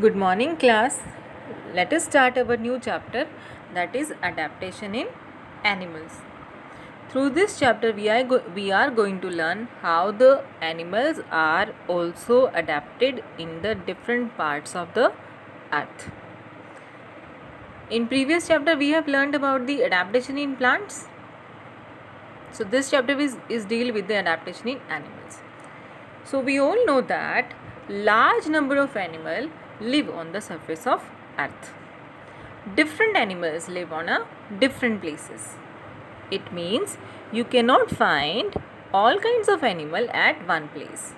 Good morning, class. Let us start our new chapter, that is adaptation in animals. Through this chapter, we are going to learn how the animals are also adapted in the different parts of the earth. In previous chapter, we have learned about the adaptation in plants. So this chapter is deal with the adaptation in animals. So we all know that large number of animals live on the surface of earth. Different animals live on a different places. It means you cannot find all kinds of animal at one place.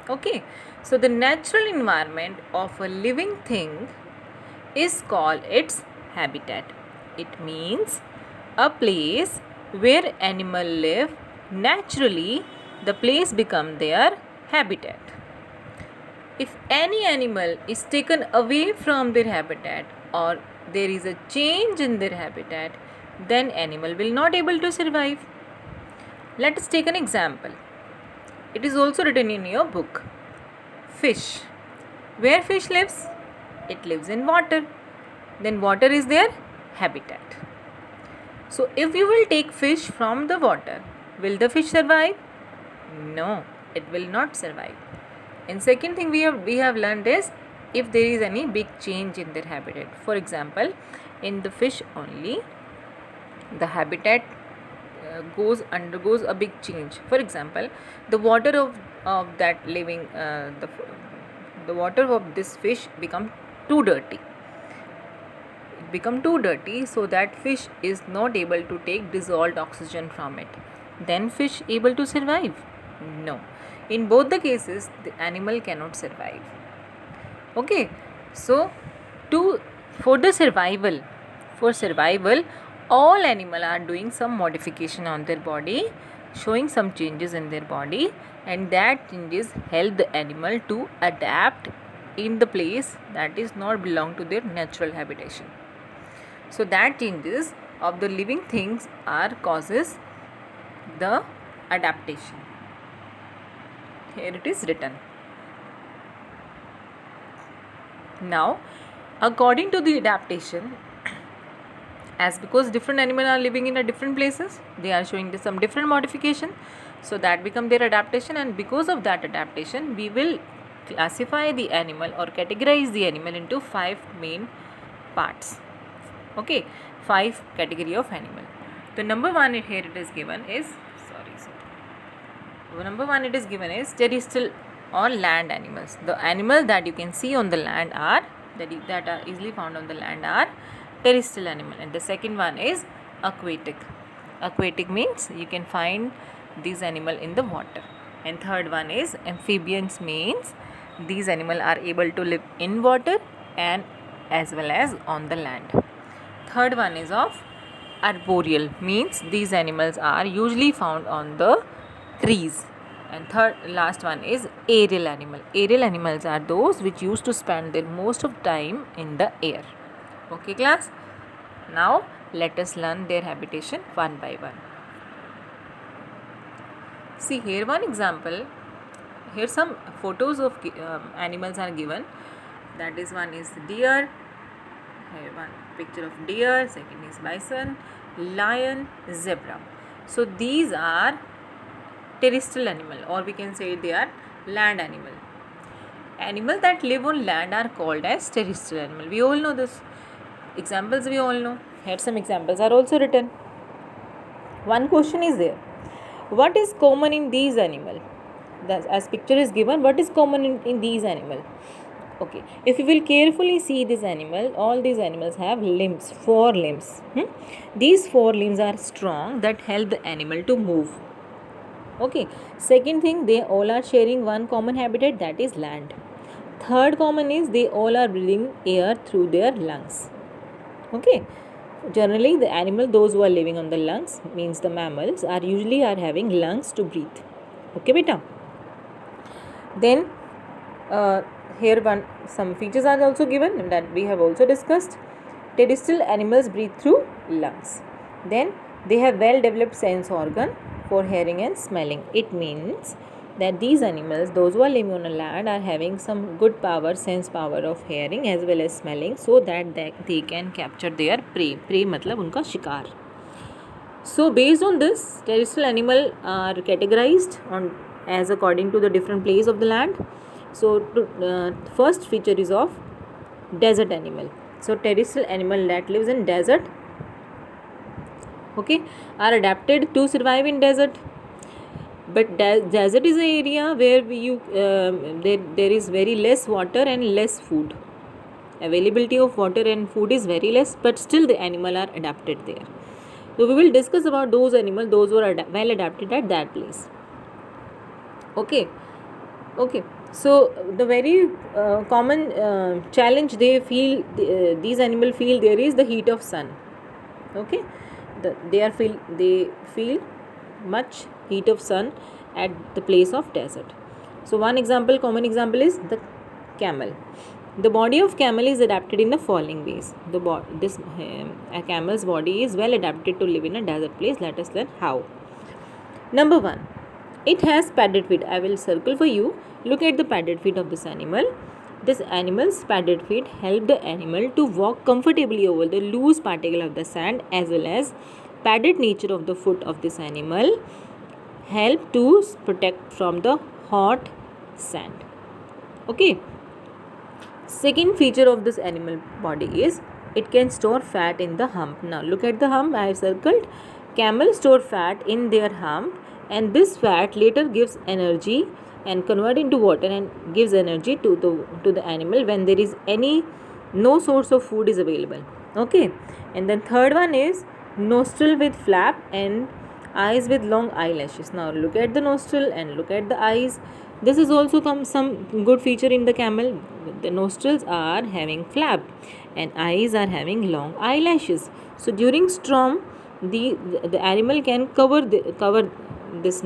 Okay, so the natural environment of a living thing is called its habitat. It means a place where animal live naturally, the place become their habitat. If any animal is taken away from their habitat or there is a change in their habitat, then animal will not able to survive. Let us take an example. It is also written in your book. Fish. Where fish lives? It lives in water. Then water is their habitat. So if you will take fish from the water, will the fish survive? No, it will not survive. And second thing we have learned is if there is any big change in their habitat. For example, in the fish only, the habitat undergoes a big change. For example, the water of that living the water of this fish become too dirty. It become too dirty, so that fish is not able to take dissolved oxygen from it. Then fish able to survive? No. In both the cases, the animal cannot survive. Okay, so to for the survival, for survival, all animal are doing some modification on their body, showing some changes in their body, and that changes help the animal to adapt in the place that is not belong to their natural habitation. So that changes of the living things are causes the adaptation. Here it is written. Now, according to the adaptation, as because different animals are living in a different places, they are showing some different modification, so that become their adaptation, and because of that adaptation, we will classify the animal or categorize the animal into 5 main parts. Okay, 5 category of animal. The number 1 here it is given is number 1 it is given is terrestrial or land animals. The animals that you can see on the land are that are easily found on the land are terrestrial animal, and the second one is aquatic. Aquatic means you can find these animal in the water, and third one is amphibians, means these animal are able to live in water and as well as on the land. Third one is of arboreal, means these animals are usually found on the trees. And last one is aerial animal. Aerial animals are those which used to spend their most of time in the air. Okay, class. Now let us learn their habitation one by one. See here one example. Here some photos of animals are given. That is, one is deer. Here one picture of deer. Second is bison, lion, zebra. So these are terrestrial animal, or we can say they are land animal. Animals that live on land are called as terrestrial animal. We all know this. Examples we all know. Here some examples are also written. One question is there. What is common in these animal? As picture is given, what is common in these animal? Okay, if you will carefully see this animal, all these animals have limbs, 4 limbs. These 4 limbs are strong that help the animal to move. Okay, second thing, they all are sharing one common habitat, that is land. Third common is they all are breathing air through their lungs. Okay, generally the animal, those who are living on the lungs, means the mammals are usually having lungs to breathe. Okay, beta. Then here some features are also given that we have also discussed. Terrestrial animals breathe through lungs. Then they have well developed sense organ for hearing and smelling. It means that these animals, those who are living on a land, are having some good power, sense power of hearing as well as smelling, so that they can capture their prey. Prey matlab unka shikar. So based on this, terrestrial animal are categorized on as according to the different place of the land. So first feature is of desert animal. So terrestrial animal that lives in desert, okay, are adapted to survive in desert. But desert is an area where there is very less water and less food. Availability of water and food is very less, but still the animal are adapted there. So we will discuss about those animals, those who are well adapted at that place. Okay. So the very common challenge they feel, these animals feel, there is the heat of sun. Okay, they feel much heat of sun at the place of desert. So one example, common example, is the camel. The body of camel is adapted in the following ways. A camel's body is well adapted to live in a desert place. Let us learn how. Number 1, it has padded feet. I will circle for you. Look at the padded feet of this animal. This animal's padded feet help the animal to walk comfortably over the loose particle of the sand, as well as padded nature of the foot of this animal help to protect from the hot sand. Okay. Second feature of this animal body is it can store fat in the hump. Now look at the hump I have circled. Camels store fat in their hump, and this fat later gives energy and convert into water and gives energy to the animal when there is no source of food is available. Okay. And then third one is nostril with flap and eyes with long eyelashes. Now look at the nostril and look at the eyes. This is also some good feature in the camel. The nostrils are having flap and eyes are having long eyelashes. So during storm, the animal can cover this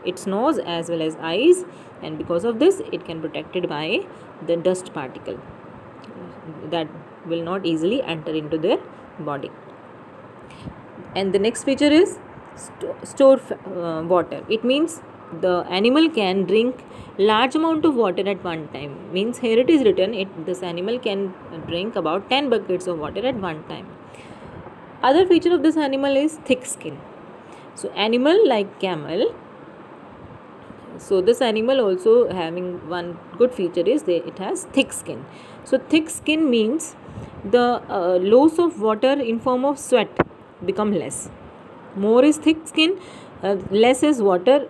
its nose as well as eyes, and because of this it can protected by the dust particle that will not easily enter into their body. And the next feature is store water. It means the animal can drink large amount of water at one time. Means here it is written this animal can drink about 10 buckets of water at one time. Other feature of this animal is thick skin. So animal like camel, so this animal also having one good feature is it has thick skin. So thick skin means the loss of water in form of sweat become less. More is thick skin, less is water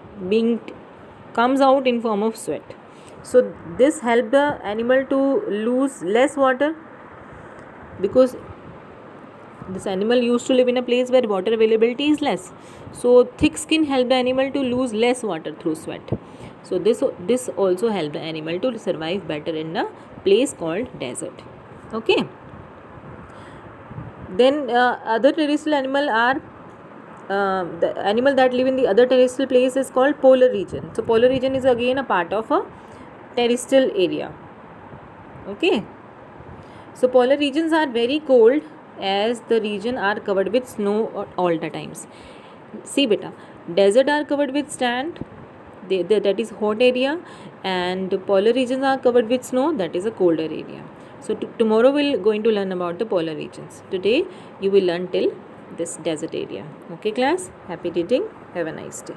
comes out in form of sweat. So this help the animal to lose less water, because this animal used to live in a place where water availability is less. So thick skin help the animal to lose less water through sweat. So this also help the animal to survive better in a place called desert. Okay. Then other terrestrial animal are the animal that live in the other terrestrial place is called polar region. So polar region is again a part of a terrestrial area. Okay. So polar regions are very cold, as the region are covered with snow all the times. See beta, desert are covered with sand, that is hot area, and polar regions are covered with snow, that is a colder area. So tomorrow we'll going to learn about the polar regions. Today you will learn till this desert area. Okay class, happy reading, have a nice day.